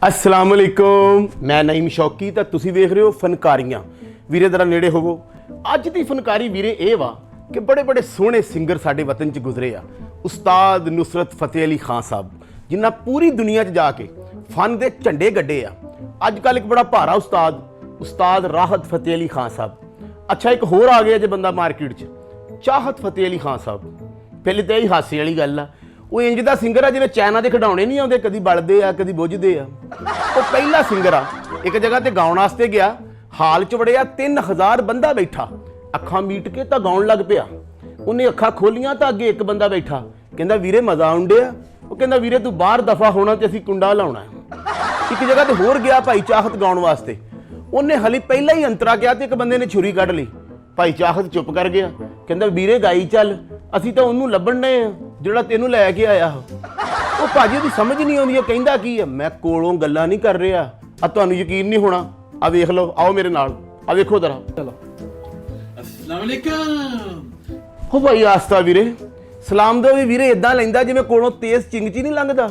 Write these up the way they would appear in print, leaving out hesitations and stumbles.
अस्सलाम वालेकुम, मैं नईम शौकी तो तुसी देख रहे हो फनकारियां। वीरे जरा नेड़े होवो। अज दी फनकारी वीरे ये वा कि बड़े बड़े सोहने सिंगर साडे वतन च गुजरे आ। उस्ताद नुसरत फतेह अली खान साहब जिन्ना पूरी दुनिया च जाके फन दे झंडे गड्डे आ। अजकल एक बड़ा भारा उस्ताद राहत फतेह अली खान साहब। अच्छा एक होर आ गया जे बंदा मार्केट च, चाहत फतेह अली खान साहब। पहले तो यही हासे वाली गल आ, वो इंज दा सिंगर आ जिवें चाइना के खिडौने नहीं आउंदे, कदी बलदे आ कदी बुझदे आ। वो पहला सिंगर आ, एक जगह ते गाउण वास्ते गया, हाल च वड़िया 3000 बंदा बैठा, अखां मीट के तां गाउण लग पिया। उन्हें अखां खोलियां तां अगे एक बंदा बैठा, कहंदा वीरे मजा आउण डिया। वो कहंदा वीरे तू बाहर दफा होना ते असीं कुंडा लाउणा है। एक जगह ते होर गया भाई चाहत गाउण वास्ते, उन्हें हली पहला ही अंतरा किया ते एक बंदे ने छुरी कढ लई। भाई चाहत चुप कर गया, कहंदा वीरे गाई चल, असीं तां उहनूं लभण डए आ ਜਿਹੜਾ ਤੈਨੂੰ ਲੈ ਕੇ ਆਇਆ। ਉਹ ਭਾਜੀ ਦੀ ਸਮਝ ਨਹੀਂ ਆਉਂਦੀ, ਕਹਿੰਦਾ ਕੀ ਹੈ, ਮੈਂ ਕੋਲੋਂ ਗੱਲਾਂ ਨਹੀਂ ਕਰ ਰਿਹਾ, ਆ ਤੁਹਾਨੂੰ ਯਕੀਨ ਨਹੀਂ ਹੋਣਾ, ਆ ਵੇਖ ਲਓ, ਆਓ ਮੇਰੇ ਨਾਲ, ਆ ਵੇਖੋ ਜ਼ਰਾ। ਚਲੋ अस्सलाम वालेकुम। ਹੋ ਭਾਈ ਆਸਤਾ ਵੀਰੇ, ਸਲਾਮ ਦੋ ਵੀ ਵੀਰੇ ਇਦਾਂ ਲੈਂਦਾ ਜਿਵੇਂ ਕੋਲੋਂ ਤੇਜ਼ ਚਿੰਗਚੀ ਨਹੀਂ ਲੰਘਦਾ।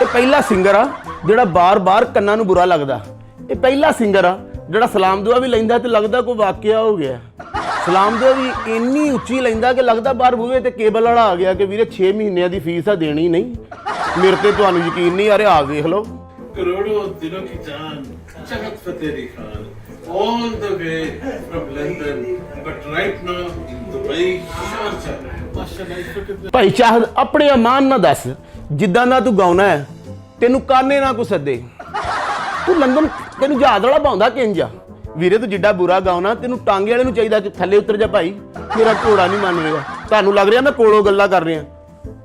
ਇਹ ਪਹਿਲਾ ਸਿੰਗਰ ਆ ਜਿਹੜਾ ਬਾਰ-ਬਾਰ ਕੰਨਾਂ ਨੂੰ ਬੁਰਾ ਲੱਗਦਾ। ਇਹ ਪਹਿਲਾ ਸਿੰਗਰ ਆ ਜਿਹੜਾ ਸਲਾਮ ਦੁਆ ਵੀ ਲੈਂਦਾ ਤੇ ਲੱਗਦਾ ਕੋਈ ਵਾਕਿਆ ਹੋ ਗਿਆ। ਸਲਾਮ ਦੁਆ ਵੀ ਇੰਨੀ ਉੱਚੀ ਲੈਂਦਾ ਕਿ ਲੱਗਦਾ ਬਾਹਰ ਬੂਹੇ ਤੇ ਕੇਬਲ ਵਾਲਾ ਆ ਗਿਆ ਕਿ ਵੀਰੇ 6 ਮਹੀਨਿਆਂ ਦੀ ਫੀਸ ਆ ਦੇਣੀ ਨਹੀਂ। ਮੇਰੇ ਤੇ ਤੁਹਾਨੂੰ ਯਕੀਨ ਨਹੀਂ ਆ ਰਿਹਾ, ਆ ਵੇਖ ਲਓ। करोड़ों दिलों की जान चाहत Fateh Ali Khan, all the way from London, but right now in Dubai, Sharjah. माशाल्लाह। ਭਾਈ ਚਾਹਤ ਆਪਣੇ ਅਮਾਨ ਨਾ ਦੱਸ, ਜਿੱਦਾਂ ਦਾ ਤੂੰ ਗਾਉਣਾ ਹੈ ਤੈਨੂੰ ਕਾਨੇ ਨਾ ਕੋ ਸੱਦੇ। ਤੂੰ ਲੰਡਨ ਤੈਨੂੰ ਜਹਾਜ਼ ਵਾਲਾ ਪਾਉਂਦਾ ਕਿੰਜ ਆ। ਵੀਰੇ ਤੂੰ ਜਿੱਡਾ ਬੁਰਾ ਗਾਉਣਾ ਤੈਨੂੰ ਟਾਂਗੇ ਵਾਲੇ ਨੂੰ ਚਾਹੀਦਾ ਕਿ ਥੱਲੇ ਉਤਰ ਜਾ ਭਾਈ, ਮੇਰਾ ਘੋੜਾ ਨਹੀਂ ਮੰਨ ਰਿਹਾ। ਤੁਹਾਨੂੰ ਲੱਗ ਰਿਹਾ ਮੈਂ ਕੋਲੋਂ ਗੱਲਾਂ ਕਰ ਰਿਹਾ,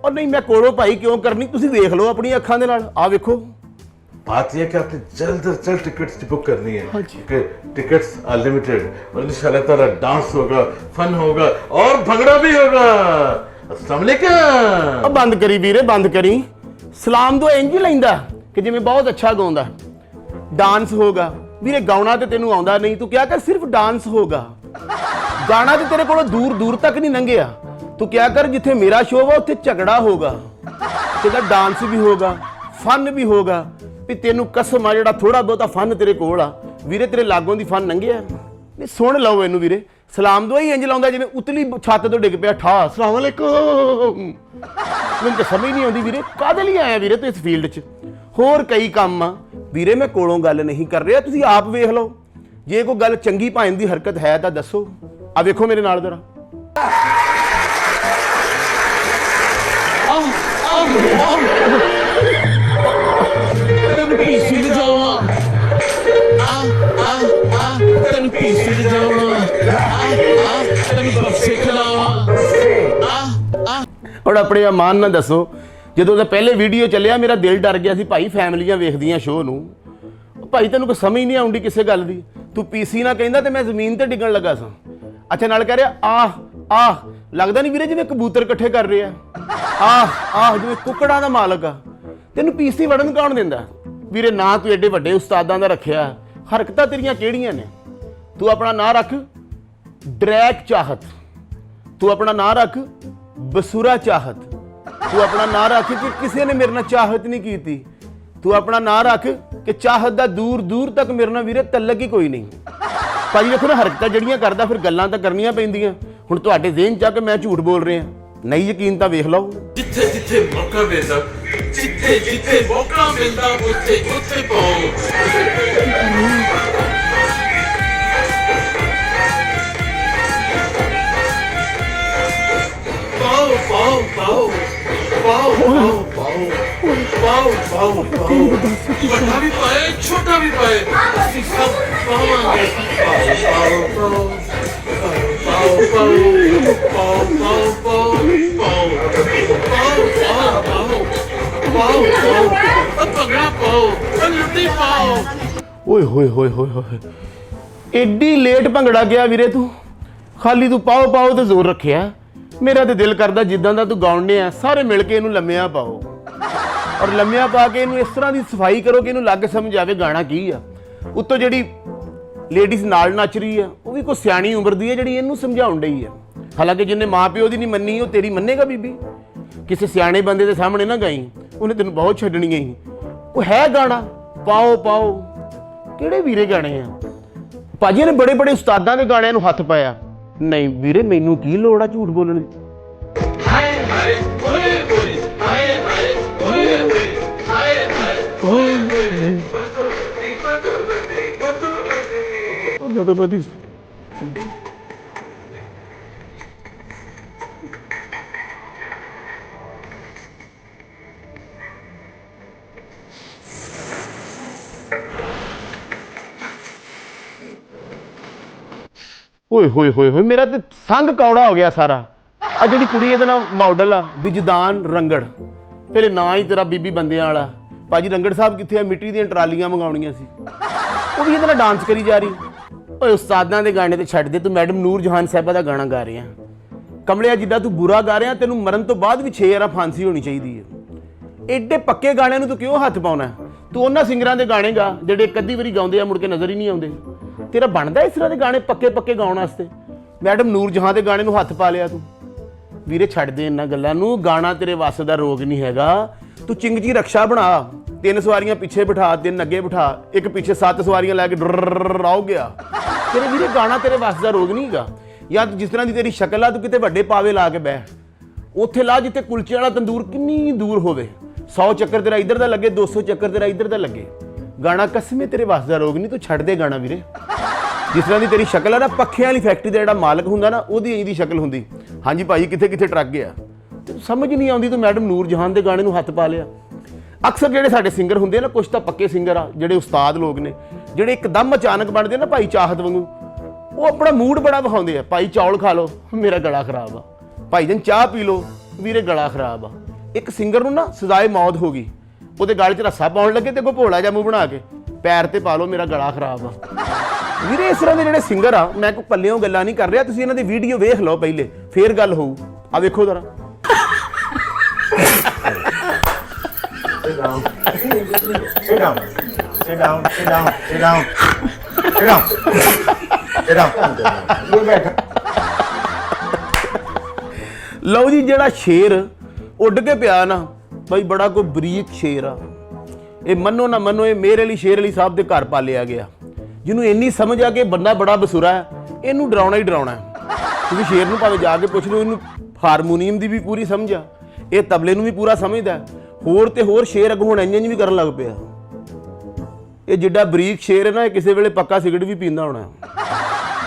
ਔਰ ਨਹੀਂ ਮੈਂ ਕੋਲੋਂ ਭਾਈ ਕਿਉਂ ਕਰਨੀ, ਤੁਸੀਂ ਦੇਖ ਲਓ ਆਪਣੀਆਂ ਅੱਖਾਂ ਦੇ ਨਾਲ। ਆ ਵੇਖੋ बात यह कि आपने जल्द से जल्द टिकट्स की बुक करनी है, हाँ जी। क्योंकि टिकट्स अनलिमिटेड और इंशाल्लाह ताला डांस होगा, फन होगा और भंगड़ा भी होगा। अस्सलाम वालेकुम। ਆ ਬੰਦ ਕਰੀ ਵੀਰੇ, ਬੰਦ ਕਰੀ। ਸਲਾਮ ਦੋ ਇੰਜ ਹੀ ਲੈਂਦਾ ਕਿ ਜਿਵੇਂ ਬਹੁਤ ਅੱਛਾ ਗਾਉਂਦਾ। ਡਾਂਸ ਹੋਗਾ ਵੀਰੇ, ਗਾਉਣਾ ਤੇ ਤੈਨੂੰ ਆਉਂਦਾ ਨਹੀਂ, ਤੂੰ ਕਿਹਾ ਕਰ ਸਿਰਫ ਡਾਂਸ ਹੋਗਾ। ਗਾਣਾ ਤੇ ਤੇਰੇ ਕੋਲੋਂ ਦੂਰ ਦੂਰ ਤੱਕ ਨਹੀਂ ਲੰਘਿਆ, ਤੂੰ ਕਿਹਾ ਕਰ ਜਿੱਥੇ ਮੇਰਾ ਸ਼ੋਅ ਵਾ ਉੱਥੇ ਝਗੜਾ ਹੋਗਾ। ਤੇਰਾ ਡਾਂਸ ਵੀ ਹੋਗਾ, ਫਨ ਵੀ ਹੋਗਾ। ਵੀ ਤੈਨੂੰ ਕਸਮ ਆ ਜਿਹੜਾ ਥੋੜਾ ਬਹੁਤਾ ਫਨ ਤੇਰੇ ਕੋਲ ਆ ਵੀਰੇ, ਤੇਰੇ ਲਾਗੋਂ ਦੀ ਫਨ ਲੰਘਿਆ ਨਹੀਂ। ਸੁਣ ਲਓ ਇਹਨੂੰ ਵੀਰੇ, ਸਲਾਮ ਦੁਆ ਹੀ ਇੰਜ ਲਾਉਂਦਾ ਜਿਵੇਂ ਉਤਲੀ ਛੱਤ ਤੋਂ ਡਿੱਗ ਪਿਆ ਠਾ। ਅਸਲਾਮ ਵਾਲੇਕੁਮ। ਮੈਨੂੰ ਤਾਂ ਸਮਝ ਨਹੀਂ ਆਉਂਦੀ ਵੀਰੇ ਕਾਹਦੇ ਲਈ ਆਇਆ ਵੀਰੇ ਤੂੰ ਇਸ ਫੀਲਡ 'ਚ। ਹੋਰ ਕਈ ਕੰਮ ਆ ਵੀਰੇ, ਮੈਂ ਕੋਲੋਂ ਗੱਲ ਨਹੀਂ ਕਰ ਰਿਹਾ, ਤੁਸੀਂ ਆਪ ਵੇਖ ਲਓ। ਜੇ ਕੋਈ ਗੱਲ ਚੰਗੀ ਭਾਣ ਦੀ ਹਰਕਤ ਹੈ ਤਾਂ ਦੱਸੋ। ਆ ਵੇਖੋ ਮੇਰੇ ਨਾਲ ਜ਼ਰਾ। और अपने मान ना दसो, जो पहले वीडियो चलिया मेरा दिल डर गया सी भाई, फैमिलियां वेखदियां शो नूं। भाई तेन कोई समझ नहीं आउंदी किसी गल दी, तू पीसी ना कहंदा ते मैं जमीन ते डिगण लगा सा। अच्छा नाल कह रहा आह लगदा नहीं वीरे जिवें कबूतर इकट्ठे कर रहे आ, आह जिवें कुकड़ां दा मालक आ। तेनू पीसी वड़न कौन दिंदा वीरे? ना तू एडे वड्डे उस्तादां दा रखिया, हरकतां तेरियां किहड़ियां ने? तू अपना नां रख ड्रैक चाहत, तू अपना नां रख बसुरा चाहत, तू अपना नां रख कि किसी ने मेरे नाल चाहत नहीं की, तू अपना नां रख कि चाहत दा दूर दूर तक मेरे नाल वीरे तलक ही कोई नहीं। भाई देखो ना हरकतां जड़ियां करदा, फिर गल्लां तां करनियां पैंदियां। हुण तुहाडे ज़हन च कि मैं झूठ बोल रहा, नहीं यकीन तां वेख लओ। जिथे जिथे मौका मिलता, जिथे जिथे मौका मिलता, उथे उथे पाओ। पाओ पाओ पाओ पाओ पाओ पाओ पाओ पाओ, बड़ा भी पाए छोटा भी पाए, सब पावांगे। पाओ पाओ पाओ पाओ पाओ पाओ पाओ पाओ पाओ पगड़ा पाओ, लुटी पाओ। ओए होए होए होए होए, एडी लेट भंगड़ा गया वीरे तू, खाली तू पाओ पाओ ते जोर रखिया। मेरा तो दिल करदा जिद्दां दा तू गाउणे आ सारे मिल के इनू लम्मिया पाओ, और लम्मिया पा के इनू इस तरह की सफाई करो कि इनू लग समझ आवे गाना की आ। उत्तों जिहड़ी लेडीज़ नाल नच रही है वो भी कोई सियाणी उम्र दी है जिहड़ी इनू समझाउण डई है। हालांकि जिन्हें माँ प्यो दी नहीं मन्नी वो तेरी मन्नेगा बीबी। किसी सियाणे बंदे दे सामने ना गाई, उन्हें तेन बहुत छड्डणियां ही। वो है गाना ਪਾਓ ਪਾਓ ਕਿਹੜੇ ਵੀਰੇ ਗਾਣੇ ਆ ਭਾਜੀ ਨੇ ਬੜੇ ਬੜੇ ਉਸਤਾਦਾਂ ਦੇ ਗਾਣਿਆਂ ਨੂੰ ਹੱਥ ਪਾਇਆ ਨਹੀਂ ਵੀਰੇ ਮੈਨੂੰ ਕੀ ਲੋੜ ਆ ਝੂਠ ਬੋਲਣ ਦੀ ਓਏ ਹੋਏ ਹੋਏ ਹੋਏ ਮੇਰਾ ਤੇ ਸੰਗ ਕੌੜਾ ਹੋ ਗਿਆ ਸਾਰਾ ਆ ਜਿਹੜੀ ਕੁੜੀ ਇਹਦਾ ਨਾਮ ਮਾਡਲ ਆ ਵਿਜਦਾਨ ਰੰਗੜ ਤੇਰੇ ਨਾਂ ਹੀ ਤੇਰਾ ਬੀਬੀ ਬੰਦਿਆਂ ਵਾਲਾ ਭਾਜੀ ਰੰਗੜ ਸਾਹਿਬ ਕਿੱਥੇ ਆ ਮਿੱਟੀ ਦੀਆਂ ਟਰਾਲੀਆਂ ਮੰਗਾਉਣੀਆਂ ਸੀ ਉਹ ਵੀ ਇਹਦੇ ਨਾਲ ਡਾਂਸ ਕਰੀ ਜਾ ਰਹੀ ਓਏ ਉਸਤਾਦਾਂ ਦੇ ਗਾਣੇ ਤੇ ਛੱਡ ਦੇ ਤੂੰ ਮੈਡਮ ਨੂਰ ਜਹਾਨ ਸਾਹਿਬਾ ਦਾ ਗਾਣਾ ਗਾ ਰਿਹਾ ਕਮਲਿਆ ਜਿੱਦਾਂ ਤੂੰ ਬੁਰਾ ਗਾ ਰਿਹਾ ਤੈਨੂੰ ਮਰਨ ਤੋਂ ਬਾਅਦ ਵੀ 6 ਵਾਰ ਫਾਂਸੀ ਹੋਣੀ ਚਾਹੀਦੀ ਹੈ ਏਡੇ ਪੱਕੇ ਗਾਣਿਆਂ ਨੂੰ ਤੂੰ ਕਿਉਂ ਹੱਥ ਪਾਉਣਾ ਤੂੰ ਉਹਨਾਂ ਸਿੰਗਰਾਂ ਦੇ ਗਾਣੇ ਗਾ ਜਿਹੜੇ ਇੱਕ ਅੱਧੀ ਵਾਰੀ ਗਾਉਂਦੇ ਆ ਮੁੜ ਕੇ ਨਜ਼ਰ ਹੀ ਨਹੀਂ ਆਉਂਦੇ ਤੇਰਾ ਬਣਦਾ ਇਸ ਤਰ੍ਹਾਂ ਦੇ ਗਾਣੇ ਪੱਕੇ ਪੱਕੇ ਗਾਉਣ ਵਾਸਤੇ ਮੈਡਮ ਨੂਰ ਜਹਾਂ ਦੇ ਗਾਣੇ ਨੂੰ ਹੱਥ ਪਾ ਲਿਆ ਤੂੰ ਵੀਰੇ ਛੱਡ ਦੇ ਇਹਨਾਂ ਗੱਲਾਂ ਨੂੰ ਗਾਣਾ ਤੇਰੇ ਵੱਸ ਦਾ ਰੋਗ ਨਹੀਂ ਹੈਗਾ ਤੂੰ ਚਿੰਗਜੀ ਰਕਸ਼ਾ ਬਣਾ 3 ਸਵਾਰੀਆਂ ਪਿੱਛੇ ਬਿਠਾ 3 ਅੱਗੇ ਬਿਠਾ ਇੱਕ ਪਿੱਛੇ 7 ਸਵਾਰੀਆਂ ਲੈ ਕੇ ਡਰ ਆਉ ਗਿਆ ਤੇਰੇ ਵੀਰੇ ਗਾਣਾ ਤੇਰੇ ਵੱਸ ਦਾ ਰੋਗ ਨਹੀਂ ਹੈਗਾ ਜਾਂ ਜਿਸ ਤਰ੍ਹਾਂ ਦੀ ਤੇਰੀ ਸ਼ਕਲ ਆ ਤੂੰ ਕਿਤੇ ਵੱਡੇ ਪਾਵੇ ਲਾ ਕੇ ਬਹਿ ਉੱਥੇ ਲਾ ਜਿੱਥੇ ਕੁਲਚੇ ਵਾਲਾ ਤੰਦੂਰ ਕਿੰਨੀ ਦੂਰ ਹੋਵੇ 100 ਚੱਕਰ ਤੇਰਾ ਇੱਧਰ ਦਾ ਲੱਗੇ 200 ਚੱਕਰ ਤੇਰਾ ਇੱਧਰ ਦਾ ਲੱਗੇ ਗਾਣਾ ਕਸਮੇ ਤੇਰੇ ਵੱਸ ਦਾ ਰੋਗ ਨਹੀਂ ਤੂੰ ਛੱਡ ਦੇ ਗਾਣਾ ਵੀਰੇ ਜਿਸ ਤਰ੍ਹਾਂ ਦੀ ਤੇਰੀ ਸ਼ਕਲ ਆ ਨਾ ਪੱਖਿਆਂ ਵਾਲੀ ਫੈਕਟਰੀ ਦਾ ਜਿਹੜਾ ਮਾਲਕ ਹੁੰਦਾ ਨਾ ਉਹਦੀ ਇਹਦੀ ਸ਼ਕਲ ਹੁੰਦੀ ਹਾਂਜੀ ਭਾਈ ਕਿੱਥੇ ਕਿੱਥੇ ਟਰੱਕ ਗਿਆ ਸਮਝ ਨਹੀਂ ਆਉਂਦੀ ਤੂੰ ਮੈਡਮ ਨੂਰ ਜਹਾਨ ਦੇ ਗਾਣੇ ਨੂੰ ਹੱਥ ਪਾ ਲਿਆ ਅਕਸਰ ਜਿਹੜੇ ਸਾਡੇ ਸਿੰਗਰ ਹੁੰਦੇ ਨਾ ਕੁਛ ਤਾਂ ਪੱਕੇ ਸਿੰਗਰ ਆ ਜਿਹੜੇ ਉਸਤਾਦ ਲੋਕ ਨੇ ਜਿਹੜੇ ਇੱਕਦਮ ਅਚਾਨਕ ਬਣਦੇ ਨਾ ਭਾਈ ਚਾਹਤ ਵਾਂਗੂ ਉਹ ਆਪਣਾ ਮੂਡ ਬੜਾ ਵਿਖਾਉਂਦੇ ਆ ਭਾਈ ਚੌਲ ਖਾ ਲਓ ਮੇਰਾ ਗਲਾ ਖਰਾਬ ਆ ਭਾਈ ਜਨ ਚਾਹ ਪੀ ਲਓ ਵੀਰੇ ਗਲਾ ਖਰਾਬ ਆ ਇੱਕ ਸਿੰਗਰ ਨੂੰ ਨਾ ਸਜ਼ਾਏ ਮੌਤ ਹੋ ਗਈ ਉਹਦੇ ਗਲ 'ਚ ਰੱਸਾ ਪਾਉਣ ਲੱਗੇ ਤੇ ਕੋਈ ਭੋਲਾ ਜਿਹਾ ਮੂੰਹ ਬਣਾ ਕੇ ਪੈਰ ਤੇ ਪਾ ਲਓ ਮੇਰਾ ਗਲਾ ਖਰਾਬ ਆ ਵੀਰੇ ਇਸ ਤਰ੍ਹਾਂ ਦੇ ਜਿਹੜੇ ਸਿੰਗਰ ਆ ਮੈਂ ਕੋਈ ਪੱਲਿਓਂ ਗੱਲਾਂ ਨਹੀਂ ਕਰ ਰਿਹਾ ਤੁਸੀਂ ਇਹਨਾਂ ਦੀ ਵੀਡੀਓ ਵੇਖ ਲਓ ਪਹਿਲੇ ਫੇਰ ਗੱਲ ਹੋਊ ਆ ਵੇਖੋ ਜ਼ਰਾ ਲਓ ਜੀ ਜਿਹੜਾ ਸ਼ੇਰ ਉੱਡ ਕੇ ਪਿਆ ਨਾ ਬਈ ਬੜਾ ਕੋਈ ਬਰੀਕ ਸ਼ੇਰ ਆ ਇਹ ਮੰਨੋ ਨਾ ਮੰਨੋ ਇਹ ਮੇਰੇ ਲਈ ਸ਼ੇਰ ਅਲੀ ਸਾਹਿਬ ਦੇ ਘਰ ਪਾਲਿਆ ਗਿਆ ਜਿਹਨੂੰ ਇੰਨੀ ਸਮਝ ਆ ਕਿ ਬੰਦਾ ਬੜਾ ਬਸੁਰਾ ਹੈ ਇਹਨੂੰ ਡਰਾਉਣਾ ਹੀ ਡਰਾਉਣਾ ਤੁਸੀਂ ਸ਼ੇਰ ਨੂੰ ਭਾਵੇਂ ਜਾ ਕੇ ਪੁੱਛ ਲਓ ਇਹਨੂੰ ਹਾਰਮੋਨੀਅਮ ਦੀ ਵੀ ਪੂਰੀ ਸਮਝ ਆ ਇਹ ਤਬਲੇ ਨੂੰ ਵੀ ਪੂਰਾ ਸਮਝਦਾ ਹੋਰ ਤੇ ਹੋਰ ਸ਼ੇਰ ਅੱਗੋਂ ਹੁਣ ਇੰਜ ਵੀ ਕਰਨ ਲੱਗ ਪਿਆ ਇਹ ਜਿੱਡਾ ਬਰੀਕ ਸ਼ੇਰ ਹੈ ਨਾ ਇਹ ਕਿਸੇ ਵੇਲੇ ਪੱਕਾ ਸਿਗਰਟ ਵੀ ਪੀਂਦਾ ਹੋਣਾ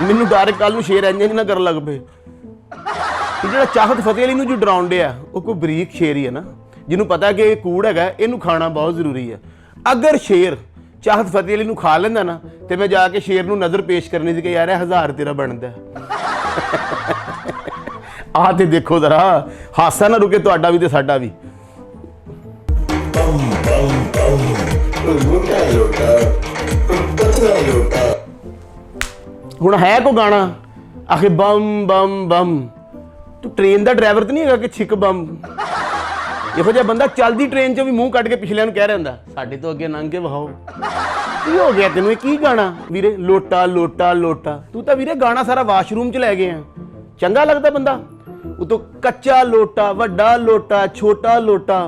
ਮੈਨੂੰ ਡਰ ਕੱਲ ਨੂੰ ਸ਼ੇਰ ਇੰਜ ਨਾ ਕਰਨ ਲੱਗ ਪਏ ਜਿਹੜਾ ਚਾਹਤ ਫਤਿਹ ਅਲੀ ਨੂੰ ਜੋ ਡਰਾਉਣ ਡਿਆ ਉਹ ਕੋਈ ਬਰੀਕ ਸ਼ੇਰ ਹੀ ਹੈ ਨਾ ਜਿਹਨੂੰ ਪਤਾ ਕਿ ਇਹ ਕੂੜ ਹੈਗਾ ਇਹਨੂੰ ਖਾਣਾ ਬਹੁਤ ਜ਼ਰੂਰੀ ਹੈ ਅਗਰ ਸ਼ੇਰ ਚਾਹਤ ਫਤਿਹ ਅਲੀ ਨੂੰ ਖਾ ਲੈਂਦਾ ਨਾ ਤੇ ਮੈਂ ਜਾ ਕੇ ਸ਼ੇਰ ਨੂੰ ਨਜ਼ਰ ਪੇਸ਼ ਕਰਨੀ ਸੀ ਕਿ ਯਾਰ ਇਹ 1000 ਤੇਰਾ ਬਣਦਾ ਆਹ ਤੇ ਦੇਖੋ ਜ਼ਰਾ ਹਾਸਾ ਨਾ ਰੁਕੇ ਤੁਹਾਡਾ ਵੀ ਤੇ ਸਾਡਾ ਵੀ ਹੁਣ ਹੈ ਕੋ ਗਾਣਾ ਆਖੇ ਬੰਮ ਬੰਮ ਬੰਮ ਤੂੰ ਟ੍ਰੇਨ ਦਾ ਡਰਾਈਵਰ ਤਾਂ ਨਹੀਂ ਹੈਗਾ ਕਿ ਛਿੱਕ ਬੰਮ ਇਹੋ ਜਿਹਾ ਬੰਦਾ ਚੱਲਦੀ ਟ੍ਰੇਨ 'ਚੋਂ ਵੀ ਮੂੰਹ ਕੱਢ ਕੇ ਪਿਛਲਿਆਂ ਨੂੰ ਕਹਿ ਰਿਹਾ ਹੁੰਦਾ ਸਾਡੇ ਤੋਂ ਅੱਗੇ ਲੰਘ ਕੇ ਵਹਾਓ ਕੀ ਹੋ ਗਿਆ ਤੈਨੂੰ ਇਹ ਕੀ ਗਾਣਾ ਵੀਰੇ ਲੋਟਾ ਲੋਟਾ ਲੋਟਾ ਤੂੰ ਤਾਂ ਵੀਰੇ ਗਾਣਾ ਸਾਰਾ ਵਾਸ਼ਰੂਮ 'ਚ ਲੈ ਗਏ ਆ ਚੰਗਾ ਲੱਗਦਾ ਬੰਦਾ ਉਤੋਂ ਕੱਚਾ ਲੋਟਾ ਵੱਡਾ ਲੋਟਾ ਛੋਟਾ ਲੋਟਾ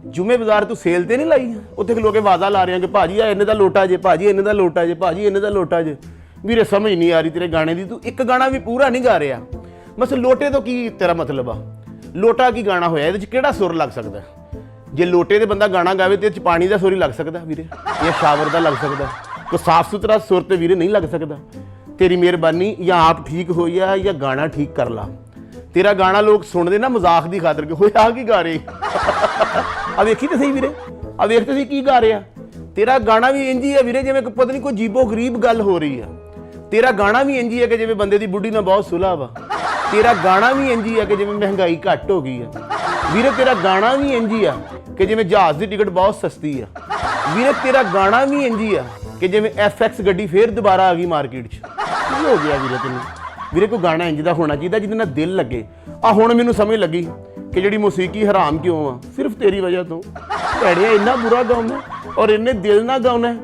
ਜੁਮੇ ਬਾਜ਼ਾਰ ਤੂੰ ਸੇਲ ਤੇ ਨਹੀਂ ਲਾਈ ਉੱਥੇ ਖਲੋ ਕੇ ਆਵਾਜ਼ਾਂ ਲਾ ਰਹੇ ਕਿ ਭਾਜੀ ਆ ਇਹਨੇ ਦਾ ਲੋਟਾ ਜੇ ਭਾਜੀ ਇਹਨੇ ਦਾ ਲੋਟਾ ਜੇ ਭਾਜੀ ਇਹਨੇ ਦਾ ਲੋਟਾ ਜੇ ਵੀਰੇ ਸਮਝ ਨਹੀਂ ਆ ਰਹੀ ਤੇਰੇ ਗਾਣੇ ਦੀ ਤੂੰ ਇੱਕ ਗਾਣਾ ਵੀ ਪੂਰਾ ਨਹੀਂ ਗਾ ਰਿਹਾ ਬਸ ਲੋਟੇ ਤੋਂ ਕੀ ਤੇਰਾ ਮਤਲਬ ਆ ਲੋਟਾ ਕੀ ਗਾਣਾ ਹੋਇਆ ਇਹਦੇ 'ਚ ਕਿਹੜਾ ਸੁਰ ਲੱਗ ਸਕਦਾ ਜੇ ਲੋਟੇ ਦੇ ਬੰਦਾ ਗਾਣਾ ਗਾਵੇ ਤੇ 'ਚ ਪਾਣੀ ਦਾ ਸੁਰ ਹੀ ਲੱਗ ਸਕਦਾ ਵੀਰੇ ਜਾਂ ਸ਼ਾਵਰ ਦਾ ਲੱਗ ਸਕਦਾ ਕੋਈ ਸਾਫ਼ ਸੁਥਰਾ ਸੁਰ ਤੇ ਵੀਰੇ ਨਹੀਂ ਲੱਗ ਸਕਦਾ ਤੇਰੀ ਮਿਹਰਬਾਨੀ ਜਾਂ ਆਪ ਠੀਕ ਹੋ ਜਾ ਜਾਂ ਗਾਣਾ ਠੀਕ ਕਰ ਲਾ ਤੇਰਾ ਗਾਣਾ ਲੋਕ ਸੁਣਦੇ ਨਾ ਮਜ਼ਾਕ ਦੀ ਖਾਤਰ ਕਿ ਹੋਇਆ ਆ ਕੀ ਗਾ ਰਹੇ ਆ ਵੇਖੀ ਤੇ ਸਹੀ ਵੀਰੇ ਆ ਵੇਖ ਤੁਸੀਂ ਕੀ ਗਾ ਰਹੇ ਆ ਤੇਰਾ ਗਾਣਾ ਵੀ ਇੰਝ ਹੀ ਆ ਵੀਰੇ ਜਿਵੇਂ ਪਤਾ ਨਹੀਂ ਕੋਈ ਜੀਬੋ ਗਰੀਬ ਗੱਲ ਹੋ ਰਹੀ ਆ ਤੇਰਾ ਗਾਣਾ ਵੀ ਇੰਝ ਹੀ ਆ ਕਿ ਜਿਵੇਂ ਬੰਦੇ ਦੀ ਬੁੱਢੀ ਨਾਲ ਬਹੁਤ ਸੁਲ੍ਹਾ ਵਾ ਤੇਰਾ ਗਾਣਾ ਵੀ ਇੰਝ ਹੀ ਆ ਕਿ ਜਿਵੇਂ ਮਹਿੰਗਾਈ ਘੱਟ ਹੋ ਗਈ ਆ ਵੀਰੇ ਤੇਰਾ ਗਾਣਾ ਵੀ ਇੰਝ ਹੀ ਆ ਕਿ ਜਿਵੇਂ ਜਹਾਜ਼ ਦੀ ਟਿਕਟ ਬਹੁਤ ਸਸਤੀ ਆ ਵੀਰੇ ਤੇਰਾ ਗਾਣਾ ਵੀ ਇੰਝ ਹੀ ਆ ਕਿ ਜਿਵੇਂ FX ਗੱਡੀ ਫੇਰ ਦੁਬਾਰਾ ਆ ਗਈ ਮਾਰਕੀਟ 'ਚ ਕੀ ਹੋ ਗਿਆ ਵੀਰੇ ਤੈਨੂੰ ਵੀਰੇ ਕੋਈ ਗਾਣਾ ਇੰਝ ਦਾ ਹੋਣਾ ਚਾਹੀਦਾ ਜਿਹਦੇ ਨਾਲ ਦਿਲ ਲੱਗੇ ਆ ਹੁਣ ਮੈਨੂੰ ਸਮਝ ਲੱਗੀ ਕਿ ਜਿਹੜੀ ਮੌਸੀਕੀ ਹਰਾਮ ਕਿਉਂ ਆ ਸਿਰਫ ਤੇਰੀ ਵਜ੍ਹਾ ਤੋਂ ਭੈੜਿਆ ਇੰਨਾ ਬੁਰਾ ਗਾਉਣਾ ਔਰ ਇੰਨੇ ਦਿਲ ਨਾਲ ਗਾਉਣਾ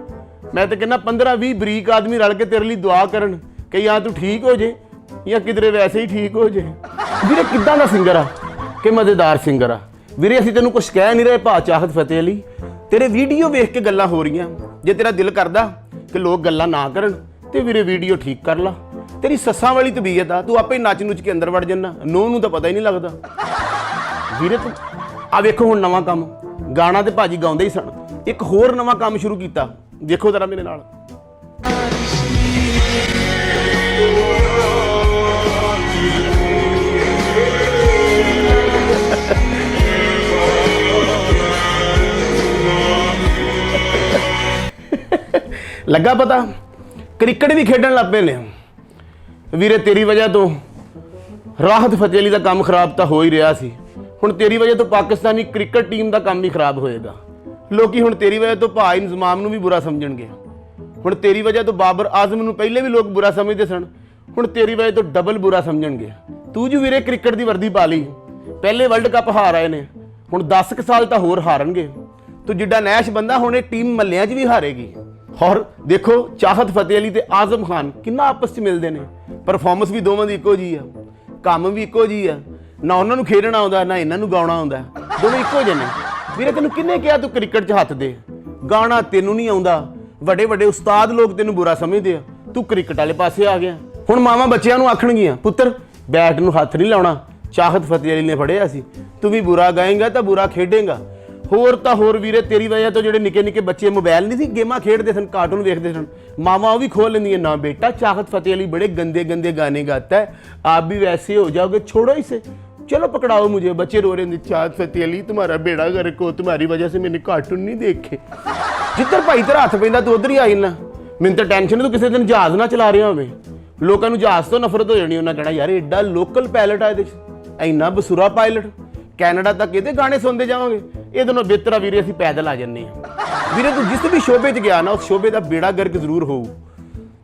ਮੈਂ ਤਾਂ ਕਹਿੰਦਾ 15-20 ਬਰੀਕ ਆਦਮੀ ਰਲ ਕੇ ਤੇਰੇ ਲਈ ਦੁਆ ਕਰਨ ਕਿ ਜਾਂ ਤੂੰ ਠੀਕ ਹੋ ਜੇ ਜਾਂ ਕਿਧਰੇ ਵੈਸੇ ਹੀ ਠੀਕ ਹੋ ਜੇ ਵੀਰੇ ਕਿੱਦਾਂ ਦਾ ਸਿੰਗਰ ਆ ਕਿ ਮਜ਼ੇਦਾਰ ਸਿੰਗਰ ਆ ਵੀਰੇ ਅਸੀਂ ਤੈਨੂੰ ਕੁਛ ਕਹਿ ਨਹੀਂ ਰਹੇ ਭਾ ਚਾਹਤ ਫਤਿਹ ਅਲੀ ਤੇਰੇ ਵੀਡੀਓ ਵੇਖ ਕੇ ਗੱਲਾਂ ਹੋ ਰਹੀਆਂ ਜੇ ਤੇਰਾ ਦਿਲ ਕਰਦਾ ਕਿ ਲੋਕ ਗੱਲਾਂ ਨਾ ਕਰਨ ਤੇ ਵੀਰੇ ਵੀਡੀਓ ਠੀਕ ਕਰ ਲਾ। ਤੇਰੀ ਸੱਸਾਂ ਵਾਲੀ ਤਬੀਅਤ ਆ, ਤੂੰ ਆਪੇ ਨੱਚ ਨੁੱਚ ਕੇ ਅੰਦਰ ਵੜ ਜੰਨਾ, ਨੂੰਹ ਨੂੰ ਤਾਂ ਪਤਾ ਹੀ ਨਹੀਂ ਲੱਗਦਾ। ਵੀਰੇ ਤੂੰ ਆ ਵੇਖੋ ਹੁਣ ਨਵਾਂ ਕੰਮ, ਗਾਣਾ ਤੇ ਭਾਜੀ ਗਾਉਂਦੇ ਹੀ ਸਨ, ਇੱਕ ਹੋਰ ਨਵਾਂ ਕੰਮ ਸ਼ੁਰੂ ਕੀਤਾ, ਦੇਖੋ ਜ਼ਰਾ ਮੇਰੇ ਨਾਲ। ਲੱਗਾ ਪਤਾ, ਕ੍ਰਿਕਟ ਵੀ ਖੇਡਣ ਲੱਗ ਪਏ ਨੇ ਵੀਰੇ। ਤੇਰੀ ਵਜ੍ਹਾ ਤੋਂ ਰਾਹਤ ਫਤਿਹ ਅਲੀ ਦਾ ਕੰਮ ਖਰਾਬ ਤਾਂ ਹੋ ਹੀ ਰਿਹਾ ਸੀ, ਹੁਣ ਤੇਰੀ ਵਜ੍ਹਾ ਤੋਂ ਪਾਕਿਸਤਾਨੀ ਕ੍ਰਿਕਟ ਟੀਮ ਦਾ ਕੰਮ ਵੀ ਖਰਾਬ ਹੋਏਗਾ। ਲੋਕੀ ਹੁਣ ਤੇਰੀ ਵਜ੍ਹਾ ਤੋਂ ਭਾਈ ਇੰਜ਼ਮਾਮ ਨੂੰ ਵੀ ਬੁਰਾ ਸਮਝਣਗੇ। ਹੁਣ ਤੇਰੀ ਵਜ੍ਹਾ ਤੋਂ ਬਾਬਰ ਆਜ਼ਮ ਨੂੰ ਪਹਿਲੇ ਵੀ ਲੋਕ ਬੁਰਾ ਸਮਝਦੇ ਸਨ, ਹੁਣ ਤੇਰੀ ਵਜ੍ਹਾ ਤੋਂ ਡਬਲ ਬੁਰਾ ਸਮਝਣਗੇ। ਤੂੰ ਜੋ ਵੀਰੇ ਕ੍ਰਿਕਟ ਦੀ ਵਰਦੀ ਪਾ ਲਈ, ਪਹਿਲੇ ਵਰਲਡ ਕੱਪ ਹਾਰ ਆਏ ਨੇ, ਹੁਣ 10 ਕੁ ਸਾਲ ਤਾਂ ਹੋਰ ਹਾਰਨਗੇ। ਤੂੰ ਜਿੱਡਾ ਨੈਸ਼ ਬੰਦਾ ਹੁਣ ਇਹ ਟੀਮ ਮੱਲਿਆਂ 'ਚ ਵੀ ਹਾਰੇਗੀ। ਔਰ ਦੇਖੋ ਚਾਹਤ ਫਤਿਹ ਅਲੀ ਤੇ ਆਜ਼ਮ ਖਾਨ ਕਿੰਨਾ ਆਪਸ 'ਚ ਮਿਲਦੇ ਨੇ, ਪਰਫਾਰਮੈਂਸ ਵੀ ਦੋਵਾਂ ਦੀ ਇੱਕੋ ਜੀ ਆ, ਕੰਮ ਵੀ ਇੱਕੋ ਜੀ ਆ, ਨਾ ਉਹਨਾਂ ਨੂੰ ਖੇਡਣਾ ਆਉਂਦਾ ਨਾ ਇਹਨਾਂ ਨੂੰ ਗਾਉਣਾ ਆਉਂਦਾ, ਦੋਵੇਂ ਇੱਕੋ ਜਿਹੇ ਨੇ। ਵੀਰੇ ਤੈਨੂੰ ਕਿੰਨੇ ਕਿਹਾ ਤੂੰ ਕ੍ਰਿਕਟ 'ਚ ਹੱਥ ਦੇ, ਗਾਣਾ ਤੈਨੂੰ ਨਹੀਂ ਆਉਂਦਾ, ਵੱਡੇ ਵੱਡੇ ਉਸਤਾਦ ਲੋਕ ਤੈਨੂੰ ਬੁਰਾ ਸਮਝਦੇ ਆ, ਤੂੰ ਕ੍ਰਿਕਟ ਵਾਲੇ ਪਾਸੇ ਆ ਗਿਆ। ਹੁਣ ਮਾਵਾਂ ਬੱਚਿਆਂ ਨੂੰ ਆਖਣਗੀਆਂ ਪੁੱਤਰ ਬੈਟ ਨੂੰ ਹੱਥ ਨਹੀਂ ਲਾਉਣਾ, ਚਾਹਤ ਫਤਿਹ ਅਲੀ ਨੇ ਫੜਿਆ ਸੀ, ਤੂੰ ਵੀ ਬੁਰਾ ਗਾਏਂਗਾ ਤਾਂ ਬੁਰਾ ਖੇਡੇਂਗਾ। ਹੋਰ ਤਾਂ ਹੋਰ ਵੀਰੇ ਤੇਰੀ ਵਜ੍ਹਾ ਤੋਂ ਜਿਹੜੇ ਨਿੱਕੇ ਨਿੱਕੇ ਬੱਚੇ ਮੋਬਾਈਲ ਨਹੀਂ ਸੀ ਗੇਮਾਂ ਖੇਡਦੇ ਸਨ, ਕਾਰਟੂਨ ਵੇਖਦੇ ਸਨ, ਮਾਵਾਂ ਉਹ ਵੀ ਖੋਲ ਲੈਂਦੀਆਂ, ਨਾ ਬੇਟਾ चाहत फतेह अली बड़े गंदे गंदे गाने गाता है, आप भी वैसे हो जाओगे, छोड़ो इसे, चलो पकड़ाओ मुझे। बच्चे रो रहे हैं चाहत फतेह अली तुम्हारा बेड़ा गर्क हो, तुम्हारी वजह से मैंने कार्टून नहीं देखे। जिधर भाई तेरा हथ पैंदा तू उधर ही आई ना, मैंने तो टेंशन तू किसी दिन जहाज ना चला रहा होवे, लोगों को जहाज तो नफरत हो जानी, उन्हें कहना यार एडा लोकल पायलट आ, इन्ना बसुरा पायलट, कैनेडा तक ये गाने सुनते जाओगे, ये दोनों बेहतर वीरे असीं पैदल आ जाने। वीरे तू जिस भी शोबे च गया ना, उस शोबे का बेड़ा गर्क जरूर हो।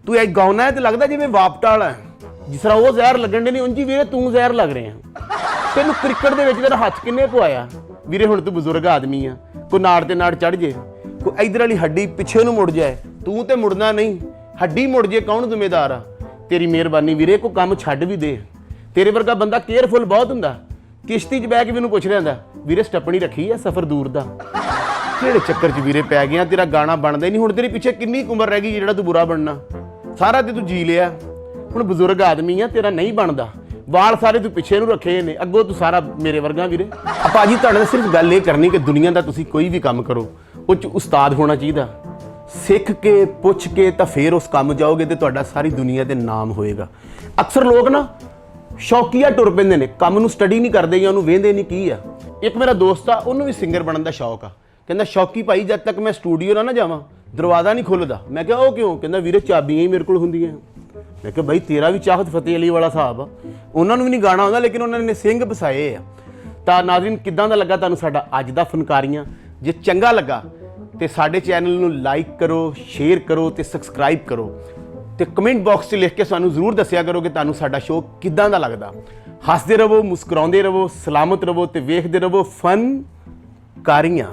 तू एक गाउना है तो लगता जिवें वापटा वाला है, जिस तरह वो जहर लगन दे नहीं उंज वीरे तू जहर लग रहे हैं। तेनू क्रिकेट दे विच तेरा हथ किन्ने पवाया वीरे? हुण तू बजुर्ग आदमी आ, कोई नाड़ ते नाड़ चढ़ जे, कोई इधर वाली हड्डी पिछे नूं मुड़ जाए, तू ते मुड़ना नहीं, हड्डी मुड़ जे कौन जिम्मेदार आ? तेरी मेहरबानी वीरे, कोई काम छड्ड भी दे। तेरे वर्गा बंदा केयरफुल बहुत हुंदा, किश्ती 'ਚ ਬਹਿ ਕੇ ਮੈਨੂੰ ਪੁੱਛ ਰਿਹਾ ਵੀਰੇ ਸਟੱਪਣੀ ਰੱਖੀ ਆ ਸਫ਼ਰ ਦੂਰ ਦਾ। ਕਿਹੜੇ ਚੱਕਰ 'ਚ ਵੀਰੇ ਪੈ ਗਿਆ, ਤੇਰਾ ਗਾਣਾ ਬਣਦਾ ਹੀ ਨਹੀਂ। ਹੁਣ ਤੇਰੇ ਪਿੱਛੇ ਕਿੰਨੀ ਉਮਰ ਰਹਿ ਗਈ ਜਿਹੜਾ ਤੂੰ ਬੁਰਾ ਬਣਨਾ, ਸਾਰਾ ਤੇ ਤੂੰ ਜੀ ਲਿਆ, ਹੁਣ ਬਜ਼ੁਰਗ ਆਦਮੀ ਆ, ਤੇਰਾ ਨਹੀਂ ਬਣਦਾ। ਵਾਲ ਸਾਰੇ ਤੂੰ ਪਿੱਛੇ ਨੂੰ ਰੱਖੇ ਨੇ, ਅੱਗੋਂ ਤੂੰ ਸਾਰਾ ਮੇਰੇ ਵਰਗਾ ਵੀਰੇ। ਭਾਜੀ ਤੁਹਾਡੇ ਨਾਲ ਸਿਰਫ ਗੱਲ ਇਹ ਕਰਨੀ ਕਿ ਦੁਨੀਆ ਦਾ ਤੁਸੀਂ ਕੋਈ ਵੀ ਕੰਮ ਕਰੋ ਉਹ 'ਚ ਉਸਤਾਦ ਹੋਣਾ ਚਾਹੀਦਾ, ਸਿੱਖ ਕੇ ਪੁੱਛ ਕੇ ਤਾਂ ਫੇਰ ਉਸ ਕੰਮ ਜਾਓਗੇ ਤੇ ਤੁਹਾਡਾ ਸਾਰੀ ਦੁਨੀਆ ਤੇ ਨਾਮ ਹੋਏਗਾ। ਅਕਸਰ ਲੋਕ ਨਾ ਸ਼ੌਕੀਆ ਟੁਰ ਪੈਂਦੇ ਨੇ, ਕੰਮ ਨੂੰ ਸਟੱਡੀ ਨਹੀਂ ਕਰਦੇ ਜਾਂ ਉਹਨੂੰ ਵੇਂਦੇ ਨਹੀਂ ਕੀ ਆ। ਇੱਕ ਮੇਰਾ ਦੋਸਤ ਆ, ਉਹਨੂੰ ਵੀ ਸਿੰਗਰ ਬਣਨ ਦਾ ਸ਼ੌਕ ਆ, ਕਹਿੰਦਾ ਸ਼ੌਕੀ ਭਾਈ ਜਦ ਤੱਕ ਮੈਂ ਸਟੂਡੀਓ ਨਾ ਜਾਵਾਂ ਦਰਵਾਜ਼ਾ ਨਹੀਂ ਖੁੱਲਦਾ। ਮੈਂ ਕਿਹਾ ਉਹ ਕਿਉਂ? ਕਹਿੰਦਾ ਵੀਰੇ ਚਾਬੀਆਂ ਹੀ ਮੇਰੇ ਕੋਲ ਹੁੰਦੀਆਂ। ਮੈਂ ਕਿਹਾ ਬਾਈ ਤੇਰਾ ਵੀ ਚਾਹਤ ਫਤਿਹ ਅਲੀ ਵਾਲਾ ਹਿਸਾਬ ਆ, ਉਹਨਾਂ ਨੂੰ ਵੀ ਨਹੀਂ ਗਾਣਾ ਆਉਂਦਾ ਲੇਕਿਨ ਉਹਨਾਂ ਨੇ ਸਿੰਘ ਵਸਾਏ ਆ। ਤਾਂ ਨਾਜ਼ਰੀਨ ਕਿੱਦਾਂ ਦਾ ਲੱਗਾ ਤੁਹਾਨੂੰ ਸਾਡਾ ਅੱਜ ਦਾ ਫਨਕਾਰੀਆਂ? ਜੇ ਚੰਗਾ ਲੱਗਾ ਤੇ ਸਾਡੇ ਚੈਨਲ ਨੂੰ ਲਾਈਕ ਕਰੋ, ਸ਼ੇਅਰ ਕਰੋ ਤੇ ਸਬਸਕ੍ਰਾਈਬ ਕਰੋ ਤੇ ਕਮੈਂਟ ਬਾਕਸ 'ਚ ਲਿਖ ਕੇ ਸਾਨੂੰ ਜ਼ਰੂਰ ਦੱਸਿਆ ਕਰੋ ਕਿ ਤੁਹਾਨੂੰ ਸਾਡਾ ਸ਼ੋਅ ਕਿੱਦਾਂ ਦਾ ਲੱਗਦਾ। ਹੱਸਦੇ ਰਹੋ, ਮੁਸਕਰਾਉਂਦੇ ਰਹੋ, ਸਲਾਮਤ ਰਹੋ ਤੇ ਵੇਖਦੇ ਰਹੋ ਫਨਕਾਰੀਆਂ।